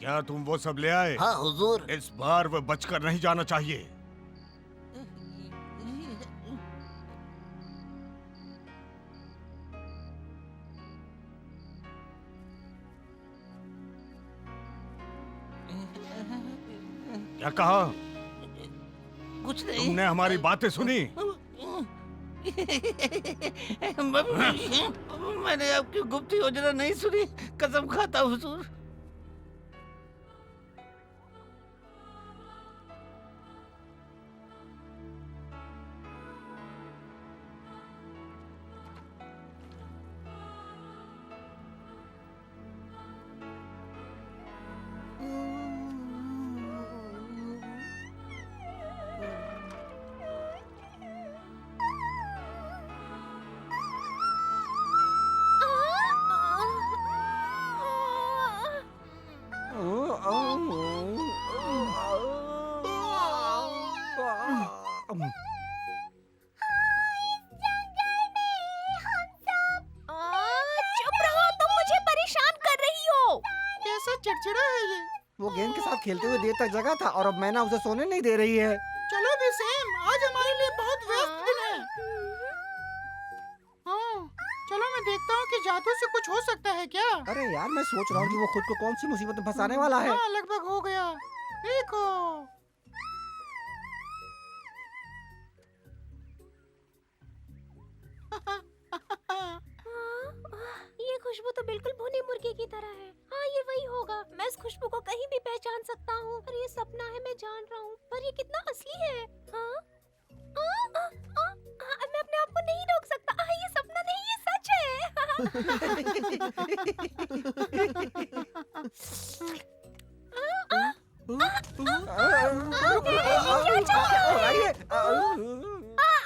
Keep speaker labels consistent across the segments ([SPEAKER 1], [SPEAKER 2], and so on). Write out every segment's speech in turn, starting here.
[SPEAKER 1] क्या तुम वो सब ले आए?
[SPEAKER 2] हाँ हुजूर।
[SPEAKER 1] इस बार वो बचकर नहीं जाना चाहिए। क्या कहा?
[SPEAKER 2] कुछ नहीं।
[SPEAKER 1] तुमने हमारी बातें सुनी?
[SPEAKER 2] मैंने आपकी गुप्त योजना नहीं सुनी, कसम खाता हुजूर।
[SPEAKER 3] चुप रहो, तुम मुझे परेशान कर रही हो।
[SPEAKER 4] कैसा चिड़चिड़ा है ये।
[SPEAKER 5] वो गेंद के साथ खेलते हुए देर तक जगा था और अब मैना उसे सोने नहीं दे रही है।
[SPEAKER 4] चलो भी सेम, आज हमारे लिए बहुत व्यस्त दिन है। हाँ, चलो मैं देखता हूँ कि जादू से कुछ हो सकता है क्या।
[SPEAKER 5] अरे यार, मैं सोच रहा हूँ कि वो खुद को कौन सी मुसीबत में फंसाने वाला है।
[SPEAKER 4] हाँ, लगभग हो गया। देखो
[SPEAKER 3] ये खुशबू तो बिल्कुल भुनी मुर्गी की तरह है। हाँ, ये वही होगा। मैं इस खुशबू को कहीं भी पहचान सकता हूँ। पर ये सपना है, मैं जान रहा हूँ। पर ये कितना असली है। हाँ? मैं अपने आप को नहीं रोक सकता। ये सपना नहीं, ये सच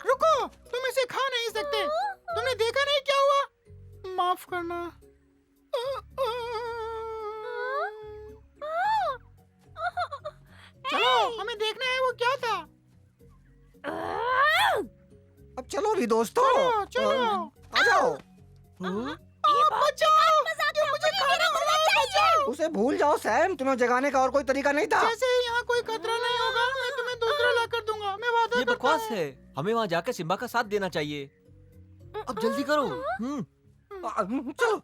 [SPEAKER 4] रुको, तुम इसे खा नहीं सकते। तुमने देखा नहीं क्या हुआ? माफ करना। चलो, हमें देखना है वो क्या था।
[SPEAKER 5] अब चलो भी दोस्तों,
[SPEAKER 4] चलो
[SPEAKER 5] आ जाओ।
[SPEAKER 4] बचाओ, ये मुझे खाना बचाओ।
[SPEAKER 5] उसे भूल जाओ सैम, तुम्हें जगाने का और कोई तरीका नहीं था।
[SPEAKER 4] जैसे ही यहाँ कोई खतरा नहीं होगा, मैं तुम्हें दूसरा ला कर दूंगा। मैं वादा
[SPEAKER 6] ये
[SPEAKER 4] करता
[SPEAKER 6] बकवास
[SPEAKER 4] हूँ।
[SPEAKER 6] है। हमें वहाँ जाकर सिम्बा का साथ देना चाहिए। अब जल्दी करो।
[SPEAKER 5] चलो।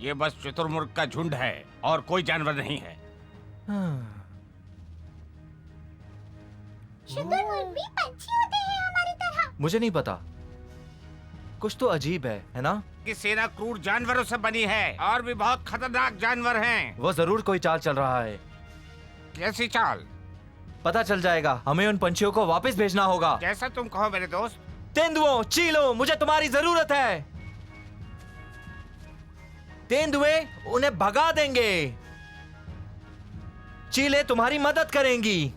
[SPEAKER 1] ये बस शुतुरमुर्ग का झुंड है और कोई जानवर नहीं है।
[SPEAKER 3] शुतुरमुर्ग भी पंछी होते हैं हमारी तरह।
[SPEAKER 6] मुझे नहीं पता, कुछ तो अजीब है ना?
[SPEAKER 1] कि सेना क्रूर जानवरों से बनी है और भी बहुत खतरनाक जानवर हैं।
[SPEAKER 6] वो जरूर कोई चाल चल रहा है।
[SPEAKER 1] कैसी चाल?
[SPEAKER 6] पता चल जाएगा। हमें उन पंछियों को वापस भेजना होगा।
[SPEAKER 1] जैसा तुम कहो मेरे दोस्त।
[SPEAKER 6] तेंदुओं, चीलों, मुझे तुम्हारी जरूरत है। तेंदुए उन्हें भगा देंगे, चीलें तुम्हारी मदद करेंगी।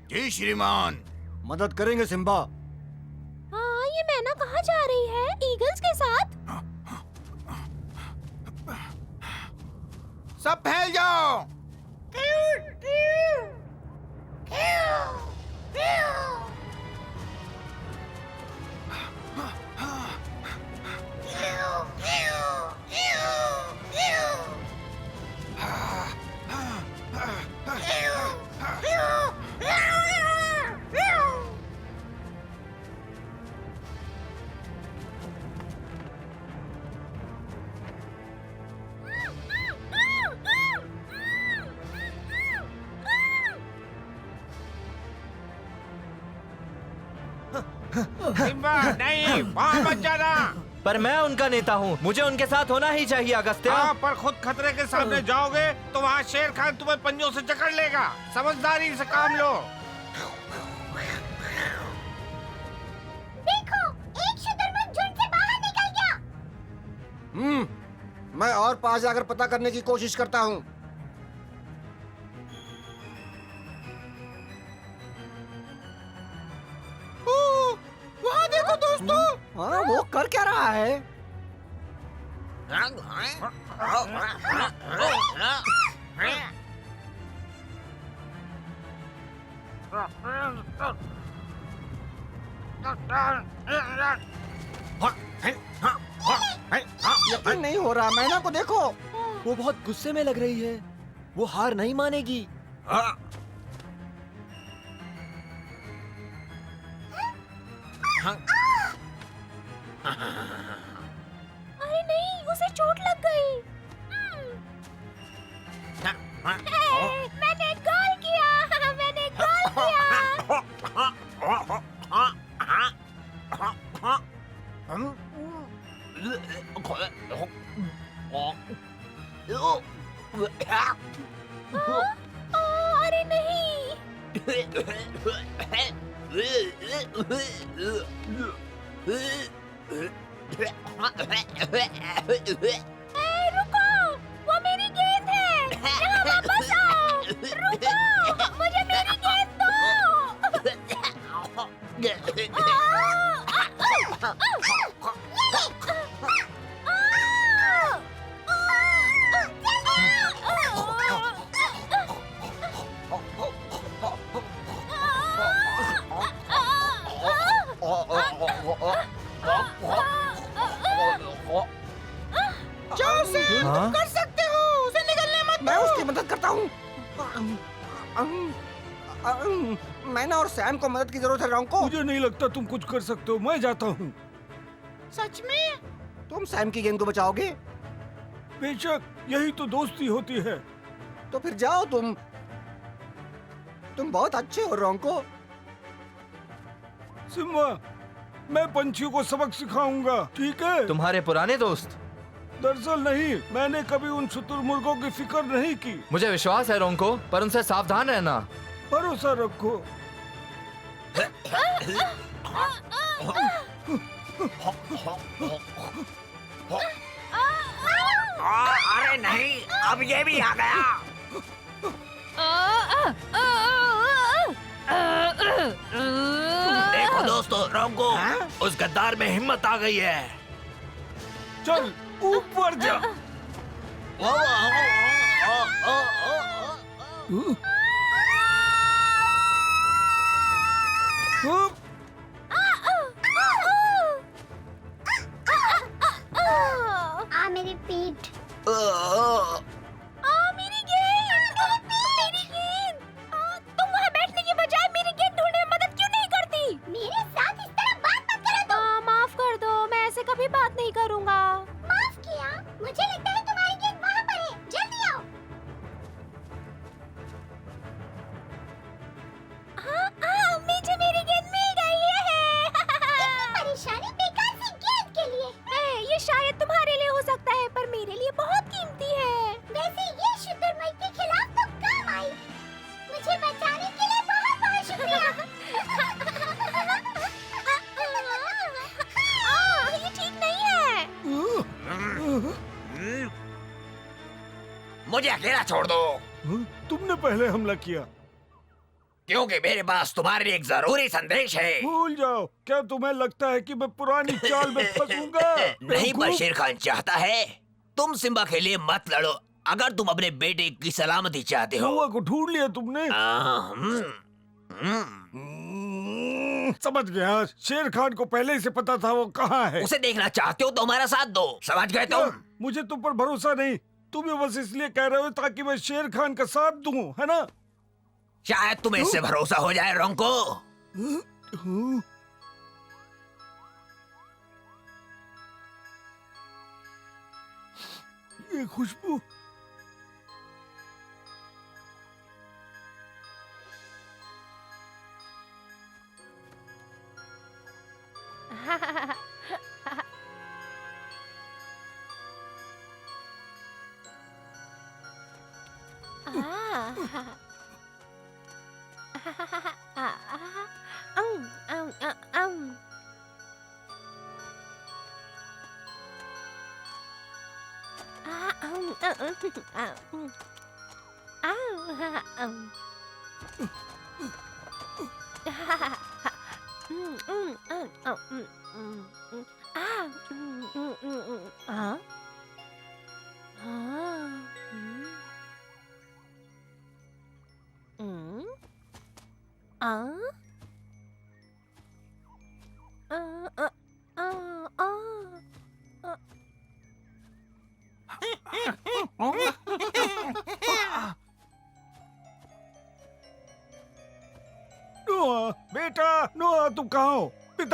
[SPEAKER 1] जी श्रीमान।
[SPEAKER 5] मदद करेंगे सिम्बा।
[SPEAKER 3] हाँ, ये मैना कहाँ जा रही है? ईगल्स के साथ?
[SPEAKER 1] सब फैल जाओ। सिम्बा नहीं, वहाँ मत जाना।
[SPEAKER 6] पर मैं उनका नेता हूँ, मुझे उनके साथ होना ही चाहिए अगस्त्या।
[SPEAKER 1] हाँ, पर खुद खतरे के सामने जाओगे तो वहाँ शेर खान तुम्हें पंजों से जकड़ लेगा। समझदारी से काम लो।
[SPEAKER 3] देखो, एक शुतुरमुर्ग झुंड से बाहर निकल गया।
[SPEAKER 5] मैं और पास जाकर पता करने की कोशिश करता हूँ।
[SPEAKER 4] वहाँ देखो दोस्तों।
[SPEAKER 5] हाँ, वो कर क्या रहा है? नहीं हो रहा, मैना को देखो।
[SPEAKER 6] वो बहुत गुस्से में लग रही है। वो हार नहीं मानेगी।
[SPEAKER 1] हाँ। हाँ।
[SPEAKER 3] अरे नहीं, उसे चोट लग गई। मैंने गोल किया, मैंने गोल किया। अरे नहीं। रुको, वो मेरी गेंद है। यहाँ वापस आओ। रुको, मुझे मेरी गेंद दो।
[SPEAKER 4] जाओ सैम,
[SPEAKER 6] हाँ?
[SPEAKER 4] तुम कर सकते हो। उसे निकलने मत
[SPEAKER 5] मैं
[SPEAKER 4] दो।
[SPEAKER 5] उसकी मदद करता हूँ। मैना और सैम को मदद की जरूरत है रोंको।
[SPEAKER 2] मुझे नहीं लगता तुम कुछ कर सकते हो। मैं जाता हूँ।
[SPEAKER 4] सच में?
[SPEAKER 5] तुम सैम की गेंद को बचाओगे?
[SPEAKER 2] बेशक, यही तो दोस्ती होती है।
[SPEAKER 5] तो फिर जाओ तुम बहुत अच्छे हो रोंको।
[SPEAKER 2] सिम्बा, मैं पंछियों को सबक सिखाऊंगा, ठीक है?
[SPEAKER 6] तुम्हारे पुराने दोस्त?
[SPEAKER 2] दरअसल नहीं, मैंने कभी उन शुतुरमुर्गों की फिक्र नहीं की।
[SPEAKER 6] मुझे विश्वास है रोंको, पर उनसे सावधान रहना।
[SPEAKER 2] भरोसा रखो।
[SPEAKER 1] अरे नहीं, अब ये भी आ गया। देखो दोस्तों, रोंको, उस गद्दार में हिम्मत आ गई है।
[SPEAKER 2] चल ऊपर जा। हुप।
[SPEAKER 3] आ मेरी पीठ। मेरी गेंद। मेरी गेंद। तुम वहाँ बैठने की बजाय मेरी गेंद ढूंढने में मदद क्यों नहीं करती? मेरे साथ इस तरह बात मत करो तुम। माफ कर दो, मैं ऐसे कभी बात नहीं करूँगा। माफ किया? मुझे लगता है तुम्हारी गेंद वहाँ पर है। जल्दी आओ। हाँ, मुझे मेरी गेंद मिल गई है। इतनी परेशानी बेकार सी गेंद के लिए। ये शायद तुम्हारे लिए हो सकता है, पर मेरे लिए बहुत कीमती है। वैसे ये शुतुरमुर्ग के खिलाफ तो काम आई। मुझे बचाने के लिए बहुत बहुत शुक्रिया। ये ठीक नहीं है।
[SPEAKER 1] मुझे अकेला छोड़ दो,
[SPEAKER 2] तुमने पहले हमला किया।
[SPEAKER 1] क्योंकि मेरे पास तुम्हारे लिए एक जरूरी संदेश है।
[SPEAKER 2] भूल जाओ। क्या तुम्हें लगता है कि मैं पुरानी चाल में फंसूंगा?
[SPEAKER 1] नहीं, पर शेर खान चाहता है तुम सिम्बा के लिए मत लड़ो, अगर तुम अपने बेटे की सलामती चाहते हो।
[SPEAKER 2] हुआ को ढूंढ लिया तुमने? समझ गया। शेर खान को पहले से पता था वो कहाँ है।
[SPEAKER 1] उसे देखना चाहते हो तो हमारा साथ दो, समझ गए तुम?
[SPEAKER 2] मुझे तुम पर भरोसा नहीं। तुम्हें बस इसलिए कह रहे हो ताकि मैं शेर खान का साथ दूं, है ना?
[SPEAKER 1] शायद तुम्हें इससे भरोसा हो जाए रोंको।
[SPEAKER 2] ये खुशबू।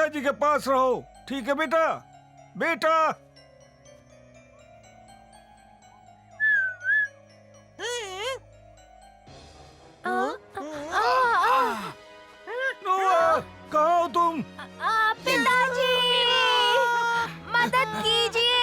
[SPEAKER 2] पिताजी के पास रहो, ठीक है बेटा? बेटा नोआ, कहाँ हो तुम?
[SPEAKER 3] पिताजी, मदद कीजिए।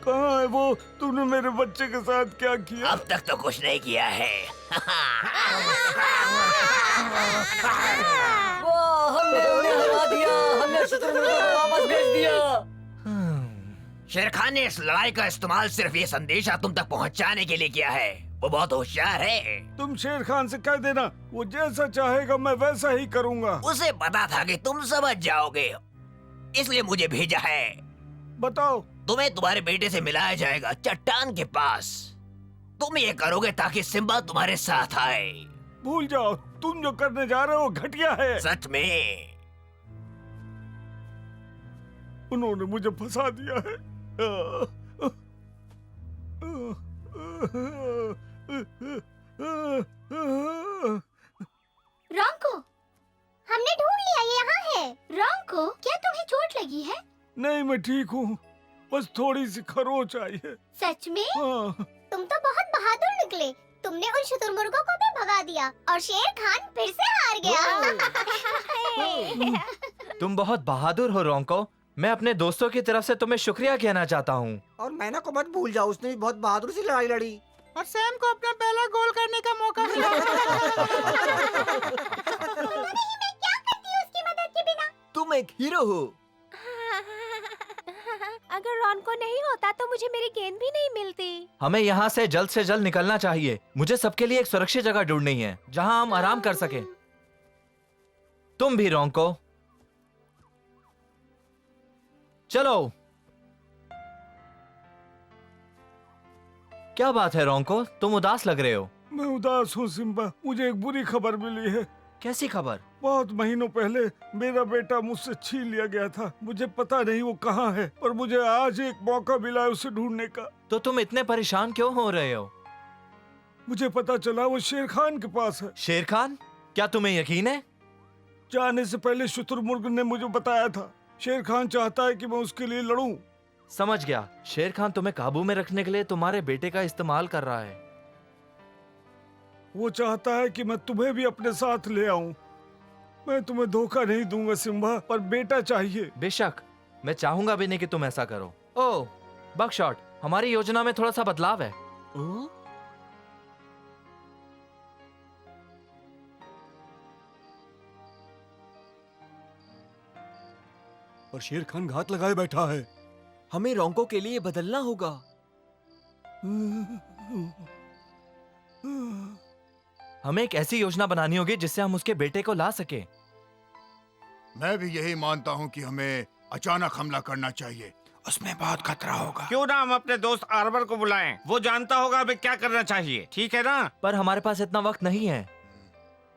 [SPEAKER 2] कहाँ है वो? तूने मेरे बच्चे के साथ क्या किया?
[SPEAKER 1] अब तक तो कुछ नहीं किया है।
[SPEAKER 7] हमने उन्हें हरा दिया, हमने शुतुरमुर्गों को वापस भेज दिया।
[SPEAKER 1] शेर खान ने इस लड़ाई का इस्तेमाल सिर्फ ये संदेशा तुम तक पहुंचाने के लिए किया है। वो बहुत होशियार है।
[SPEAKER 2] तुम शेर खान से कह देना, वो जैसा चाहेगा मैं वैसा ही करूँगा।
[SPEAKER 1] उसे पता था कि तुम समझ जाओगे, इसलिए मुझे भेजा है।
[SPEAKER 2] बताओ।
[SPEAKER 1] तुम्हें तुम्हारे बेटे से मिलाया जाएगा चट्टान के पास। तुम ये करोगे ताकि सिम्बा तुम्हारे साथ आए।
[SPEAKER 2] भूल जाओ, तुम जो करने जा रहे हो घटिया है।
[SPEAKER 1] सच में
[SPEAKER 2] उन्होंने मुझे फंसा दिया है।
[SPEAKER 3] रॉन्को, हमने ढूंढ लिया, ये यहाँ है। रॉन्को, क्या तुम्हें चोट लगी है?
[SPEAKER 2] नहीं, मैं ठीक हूँ, बस थोड़ी सी खरोच आई है।
[SPEAKER 3] सच में?
[SPEAKER 2] हाँ।
[SPEAKER 3] तुम तो बहुत बहादुर निकले। तुमने उन शुतुरमुर्गों को भी भगा दिया और शेर खान फिर से हार गया।
[SPEAKER 8] तुम बहुत बहादुर हो रोंको। मैं अपने दोस्तों की तरफ से तुम्हें शुक्रिया कहना चाहता हूँ।
[SPEAKER 5] और मैना को मत भूल जाओ, उसने भी बहुत बहादुर सी लड़ाई लड़ी।
[SPEAKER 4] और सैम को अपना पहला गोल करने का मौका मिला।
[SPEAKER 3] मैं क्या करती हूँ उसकी मदद के बिना?
[SPEAKER 6] तुम एक हीरो हो।
[SPEAKER 3] अगर रॉन्को नहीं होता तो मुझे मेरी गेंद भी नहीं मिलती।
[SPEAKER 8] हमें यहाँ से जल्द निकलना चाहिए। मुझे सबके लिए एक सुरक्षित जगह ढूंढनी है जहाँ हम आराम कर सकें। तुम भी रोंको, चलो। क्या बात है रोंको, तुम उदास लग रहे हो।
[SPEAKER 2] मैं उदास हूँ सिम्बा। मुझे एक बुरी खबर मिली है।
[SPEAKER 8] कैसी खबर?
[SPEAKER 2] बहुत महीनों पहले मेरा बेटा मुझसे छीन लिया गया था। मुझे पता नहीं वो कहाँ है, पर मुझे आज एक मौका मिला है उसे ढूंढने का।
[SPEAKER 8] तो तुम इतने परेशान क्यों हो रहे हो?
[SPEAKER 2] मुझे पता चला वो शेर खान के पास है।
[SPEAKER 8] शेर खान? क्या तुम्हें यकीन है?
[SPEAKER 2] जाने से पहले शुतुरमुर्ग ने मुझे बताया था। शेर खान चाहता है कि मैं उसके लिए लड़ूं।
[SPEAKER 8] समझ गया। शेर खान तुम्हें काबू में रखने के लिए तुम्हारे बेटे का इस्तेमाल कर रहा है।
[SPEAKER 2] वो चाहता है कि मैं तुम्हें भी अपने साथ ले आऊं। मैं तुम्हें धोखा नहीं दूंगा सिम्बा, पर बेटा चाहिए।
[SPEAKER 8] बेशक, मैं चाहूंगा भी नहीं कि तुम ऐसा करो। ओह, बकशॉट, हमारी योजना में थोड़ा सा बदलाव है।
[SPEAKER 9] और शेर खान घात लगाए बैठा है।
[SPEAKER 6] हमें रोंको के लिए बदलना होगा।
[SPEAKER 8] हमें एक ऐसी योजना बनानी होगी जिससे हम उसके बेटे को ला सके।
[SPEAKER 10] मैं भी यही मानता हूँ कि हमें अचानक हमला करना चाहिए। उसमें बहुत खतरा होगा।
[SPEAKER 2] क्यों ना हम अपने दोस्त आर्बर को बुलाएं। वो जानता होगा हमें क्या करना चाहिए, ठीक है ना?
[SPEAKER 8] पर हमारे पास इतना वक्त नहीं है।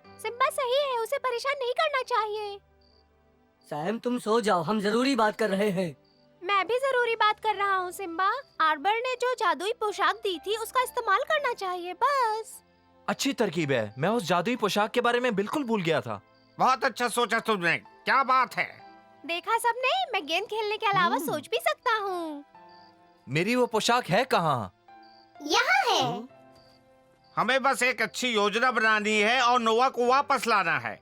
[SPEAKER 3] सिम्बा सही है, उसे परेशान नहीं करना चाहिए।
[SPEAKER 7] सैम, तुम सो जाओ, हम जरूरी बात कर रहे हैं।
[SPEAKER 3] मैं भी जरूरी बात कर रहा हूँ सिम्बा। आर्बर ने जो जादुई पोशाक दी थी उसका इस्तेमाल करना चाहिए, बस।
[SPEAKER 8] अच्छी तरकीब है। मैं उस जादुई पोशाक के बारे में बिल्कुल भूल गया था।
[SPEAKER 2] बहुत अच्छा सोचा तुमने। क्या बात है?
[SPEAKER 3] देखा सबने, मैं गेंद खेलने के अलावा सोच भी सकता हूँ।
[SPEAKER 8] मेरी वो पोशाक है कहाँ?
[SPEAKER 3] यहाँ है।
[SPEAKER 2] हमें बस एक अच्छी योजना बनानी है और नोआ को वापस लाना है।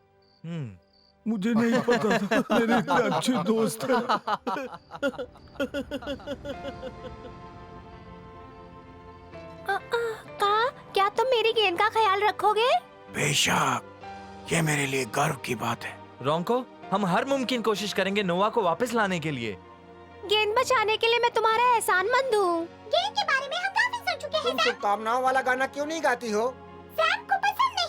[SPEAKER 2] मुझे नहीं पता था मेरे इतने अच्छे दोस्त हैं।
[SPEAKER 3] क्या तुम मेरी गेंद का ख्याल रखोगे?
[SPEAKER 10] बेशक, ये मेरे लिए गर्व की बात है।
[SPEAKER 8] रोंको, हम हर मुमकिन कोशिश करेंगे नोआ को वापस लाने के लिए।
[SPEAKER 3] गेंद बचाने के लिए मैं तुम्हारा एहसानमंद हूँ। गेंद के बारे में हम काफी सुन चुके हैं।
[SPEAKER 5] तुम शुभकामनाओं वाला गाना क्यों नहीं गाती हो?
[SPEAKER 3] सैम को पसंद नहीं।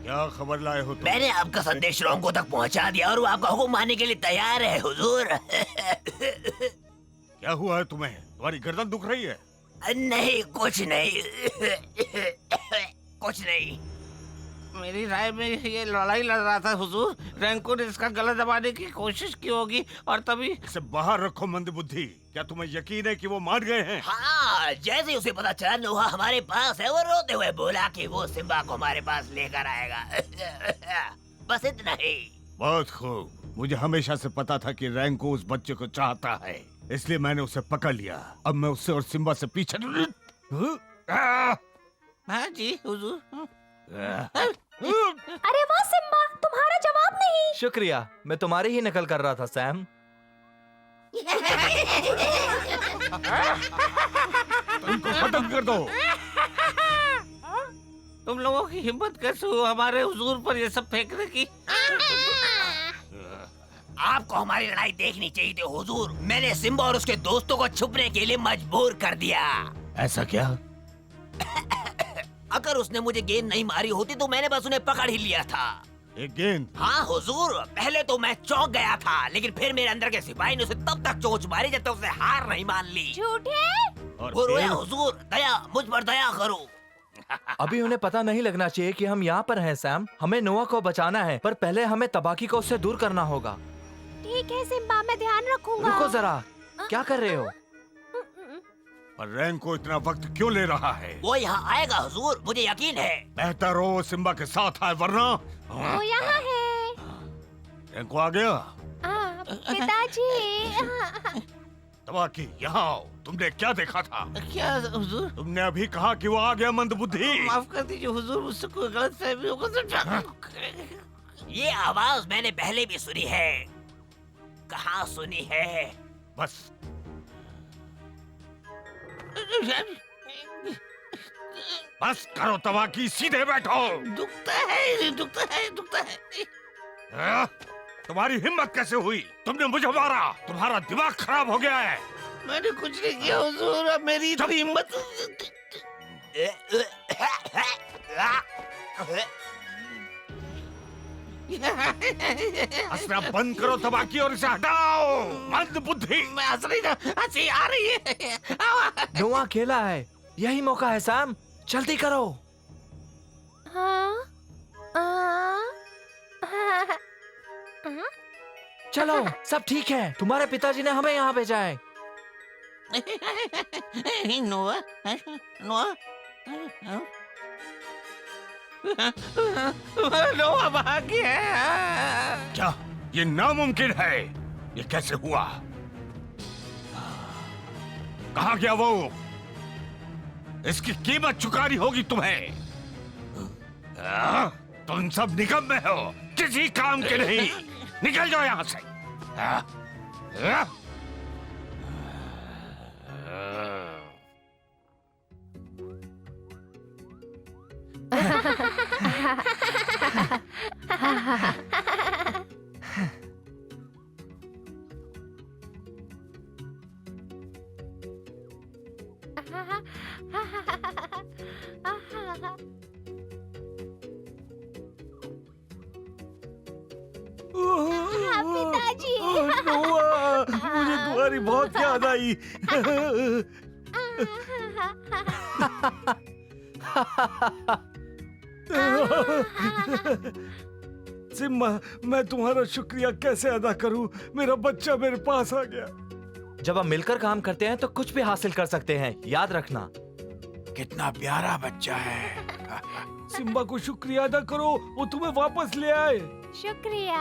[SPEAKER 2] क्या खबर लाए हो तुम?
[SPEAKER 1] मैंने आपका संदेश रोंको तक पहुंचा दिया और वो आपका हुक्म मानने के लिए तैयार है हुजूर।
[SPEAKER 2] क्या हुआ है तुम्हें? तुम्हारी गर्दन दुख रही है?
[SPEAKER 1] नहीं कुछ नहीं। कुछ नहीं।
[SPEAKER 2] मेरी राय में ये लड़ाई लड़ रहा था हुजूर। रैंको ने इसका गला दबाने की कोशिश की होगी और तभी।
[SPEAKER 9] इसे बाहर रखो मंदबुद्धि। क्या तुम्हें यकीन है कि वो मान गए हैं?
[SPEAKER 1] हाँ, जैसे ही उसे पता चला नोहा हमारे पास है, वो रोते हुए बोला कि वो सिम्बा को हमारे पास लेकर आएगा। बस इतना ही।
[SPEAKER 9] बहुत खूब। मुझे हमेशा से पता था कि रैंको उस बच्चे को चाहता है, इसलिए मैंने उसे पकड़ लिया। अब मैं उससे और सिम्बा से पीछे।
[SPEAKER 2] हाँ जी हुजूर।
[SPEAKER 3] अरे वाह सिम्बा, तुम्हारा जवाब नहीं।
[SPEAKER 8] शुक्रिया, मैं तुम्हारी ही नकल कर रहा था सैम।
[SPEAKER 9] इनको खत्म कर दो।
[SPEAKER 2] तुम लोगों की हिम्मत कैसे हो हमारे हुजूर पर ये सब फेंकने की?
[SPEAKER 1] आपको हमारी लड़ाई देखनी चाहिए थी हुजूर। मैंने सिम्बा और उसके दोस्तों को छुपने के लिए मजबूर कर दिया।
[SPEAKER 9] ऐसा क्या?
[SPEAKER 1] अगर उसने मुझे गेंद नहीं मारी होती तो मैंने बस उन्हें पकड़ ही लिया था।
[SPEAKER 9] एक गेंद?
[SPEAKER 1] हाँ हुजूर, पहले तो मैं चौंक गया था, लेकिन फिर मेरे अंदर के सिपाही ने उसे तब तक चोंच मारी जब तक उसने हार नहीं मान ली।
[SPEAKER 3] झूठे।
[SPEAKER 9] और
[SPEAKER 1] वो रोया
[SPEAKER 9] फिर?
[SPEAKER 1] हुजूर, दया, मुझ पर दया करो।
[SPEAKER 8] अभी उन्हें पता नहीं लगना चाहिए कि हम यहाँ पर हैं सैम। हमें नोआ को बचाना है, पर पहले हमें तबाकी को उससे दूर करना होगा।
[SPEAKER 3] ठीक है सिम्बा, मैं ध्यान रखूंगा।
[SPEAKER 8] रुको जरा, क्या कर रहे हो?
[SPEAKER 9] और रैंको इतना वक्त क्यों ले रहा है?
[SPEAKER 1] वो यहाँ आएगा हुजूर, मुझे यकीन है।
[SPEAKER 9] बेहतर हो सिम्बा के साथ आए, वरना
[SPEAKER 3] वो यहाँ है।
[SPEAKER 9] रैंको आ गया।
[SPEAKER 3] पिताजी।
[SPEAKER 9] तबाकी, यहाँ आओ। तुमने क्या देखा था?
[SPEAKER 2] क्या हुजूर?
[SPEAKER 9] तुमने अभी कहा कि वो आ गया मंदबुद्धि।
[SPEAKER 2] माफ कर दीजिए हुजूर, मुझसे कोई गलत फहमी होगा।
[SPEAKER 1] ये आवाज मैंने पहले भी सुनी है। कहाँ सुनी है?
[SPEAKER 9] बस बस करो तबाकी, सीधे बैठो।
[SPEAKER 2] दुखता है, दुखता है, दुखता है।
[SPEAKER 9] हाँ? तुम्हारी हिम्मत कैसे हुई? तुमने मुझे मारा। तुम्हारा दिमाग खराब हो गया है।
[SPEAKER 2] मैंने कुछ नहीं किया हुजूर, अब मेरी तो हिम्मत।
[SPEAKER 9] हंसना बंद करो तबाकी और इसे हटाओ। मंदबुद्धि।
[SPEAKER 2] मैं हंस रही था, हंसी आ रही है।
[SPEAKER 8] नोआ अकेला है, यही मौका है सैम, जल्दी करो।
[SPEAKER 3] हाँ?
[SPEAKER 8] चलो, सब ठीक है। तुम्हारे पिताजी ने हमें यहाँ भेजा है।
[SPEAKER 2] नोआ, नोआ, नोआ भाग गया।
[SPEAKER 9] क्या ये नामुमकिन है? ये कैसे हुआ? कहाँ गया वो? इसकी कीमत चुकानी होगी तुम्हें। तुम सब निकम्मे हो, किसी काम के नहीं। निकल जाओ यहाँ से।
[SPEAKER 3] पिताजी।
[SPEAKER 9] नोआ, मुझे तुम्हारी बहुत याद आई। सिम्बा, मैं तुम्हारा शुक्रिया कैसे अदा करूं? मेरा बच्चा मेरे पास आ गया।
[SPEAKER 8] जब हम मिलकर काम करते हैं तो कुछ भी हासिल कर सकते हैं, याद रखना।
[SPEAKER 10] कितना प्यारा बच्चा है।
[SPEAKER 9] सिम्बा को शुक्रिया अदा करो, वो तुम्हें वापस ले आए।
[SPEAKER 3] शुक्रिया।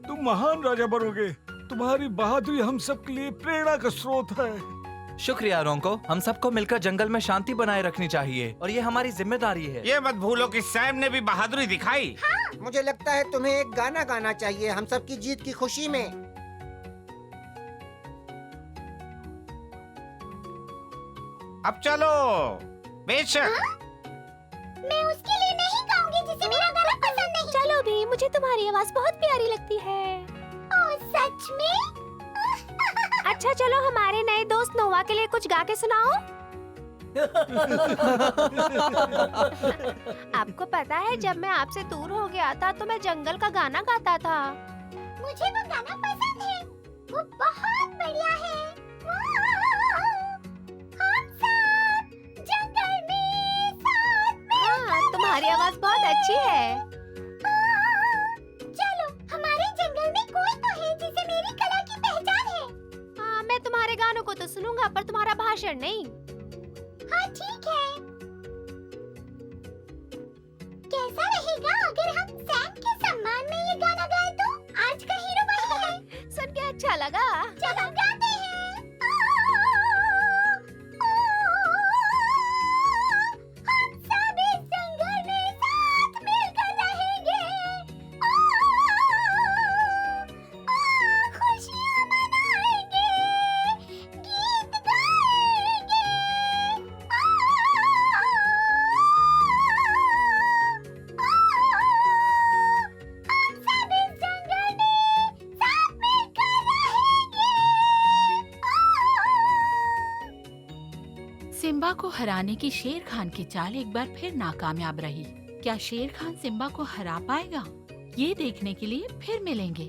[SPEAKER 9] तुम महान राजा बनोगे। तुम्हारी बहादुरी हम सब के लिए प्रेरणा का स्रोत है।
[SPEAKER 8] शुक्रिया रोंको, हम सबको मिलकर जंगल में शांति बनाए रखनी चाहिए और ये हमारी जिम्मेदारी है।
[SPEAKER 2] ये मत भूलो कि सैम ने भी बहादुरी दिखाई।
[SPEAKER 5] मुझे लगता है तुम्हें एक गाना गाना चाहिए हम सब की जीत की खुशी में।
[SPEAKER 2] अब चलो। बेशक।
[SPEAKER 3] मैं उसके लिए नहीं गाऊंगी जिसे मेरा गाना पसंद नहीं। चलो भी, मुझे तुम्हारी आवाज बहुत प्यारी लगती है। ओह सच में? अच्छा चलो, हमारे नए दोस्त नोवा के लिए कुछ गा के सुनाओ। आपको पता है जब मैं आपसे दूर हो गया था तो मैं जंगल का गाना गाता था। मुझे वो गाना पसंद है, वो बहुत बढ़िया है। तुम्हारी आवाज बहुत अच्छी है। चलो, हमारे जंगल में कोई तो है जिसे मेरी कला की पहचान है। हाँ, मैं तुम्हारे गानों को तो सुनूंगा, पर तुम्हारा भाषण नहीं। हाँ, ठीक है। कैसा रहेगा अगर हम सैम के सम्मान में ये गाना गाएं तो? आज का हीरो वही है। सुन के अच्छा लगा। चलो गाते हैं। हम सब इस जंगल में साथ मिलकर रहेंगे। खुशियाँ मनाएंगे, गीत गाएंगे। हम सब इस जंगल में साथ मिलकर रहेंगे।
[SPEAKER 11] सिम्बा को हराने की शेर खान की चाल एक बार फिर नाकामयाब रही। क्या शेर खान सिम्बा को हरा पाएगा? ये देखने के लिए फिर मिलेंगे।